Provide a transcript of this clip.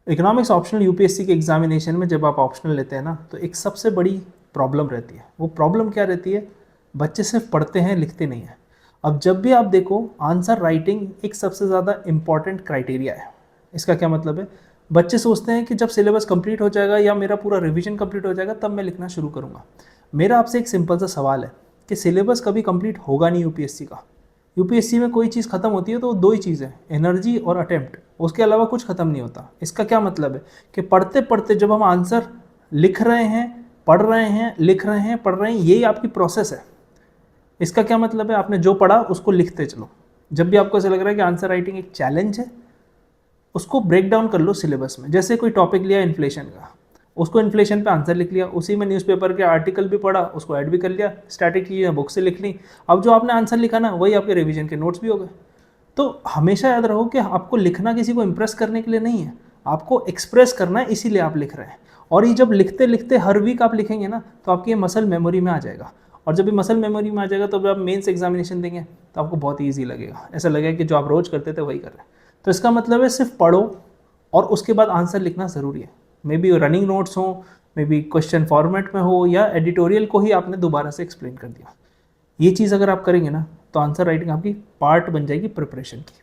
Economics optional UPSC के examination में जब आप ऑप्शनल लेते हैं ना, तो एक सबसे बड़ी प्रॉब्लम रहती है। वो प्रॉब्लम क्या रहती है? बच्चे सिर्फ पढ़ते हैं, लिखते नहीं हैं। अब जब भी आप देखो, आंसर राइटिंग एक सबसे ज़्यादा इंपॉर्टेंट क्राइटेरिया है। इसका क्या मतलब है? बच्चे सोचते हैं कि जब सिलेबस कंप्लीट हो जाएगा या मेरा पूरा रिवीजन कंप्लीट हो जाएगा तब मैं लिखना शुरू करूँगा। मेरा आपसे एक सिंपल सा सवाल है कि सिलेबस कभी कंप्लीट होगा नहीं यूपीएससी का। यूपीएससी में कोई चीज़ खत्म होती है तो वो दो ही चीज़ें, एनर्जी और अटेम्प्ट, उसके अलावा कुछ खत्म नहीं होता। इसका क्या मतलब है कि पढ़ते पढ़ते जब हम आंसर लिख रहे हैं, पढ़ रहे हैं, लिख रहे हैं, पढ़ रहे हैं, यही आपकी प्रोसेस है। इसका क्या मतलब है? आपने जो पढ़ा उसको लिखते चलो। जब भी आपको ऐसा लग रहा है कि आंसर राइटिंग एक चैलेंज है, उसको ब्रेक डाउन कर लो सिलेबस में। जैसे कोई टॉपिक लिया इन्फ्लेशन का, उसको इन्फ्लेशन पे आंसर लिख लिया, उसी में न्यूज़पेपर के आर्टिकल भी पढ़ा, उसको ऐड भी कर लिया, स्टैटिक चीज़ें बुक से लिख ली। अब जो आपने आंसर लिखा ना, वही आपके रिवीजन के नोट्स भी हो गए। तो हमेशा याद रहो कि आपको लिखना किसी को इम्प्रेस करने के लिए नहीं है, आपको एक्सप्रेस करना है, इसीलिए आप लिख रहे हैं। और ये जब लिखते लिखते हर वीक आप लिखेंगे ना, तो आपकी ये मसल मेमोरी में आ जाएगा। और जब ये मसल मेमोरी में आ जाएगा तो जब आप मेंस एग्जामिनेशन देंगे तो आपको बहुत ईजी लगेगा, ऐसा लगेगा कि जो आप रोज़ करते थे वही कर रहे हैं। तो इसका मतलब है सिर्फ पढ़ो और उसके बाद आंसर लिखना ज़रूरी है। मे बी रनिंग नोट्स हो, मे बी क्वेश्चन फॉर्मेट में हो, या एडिटोरियल को ही आपने दोबारा से एक्सप्लेन कर दिया। ये चीज़ अगर आप करेंगे ना, तो आंसर राइटिंग आपकी पार्ट बन जाएगी प्रिपरेशन की।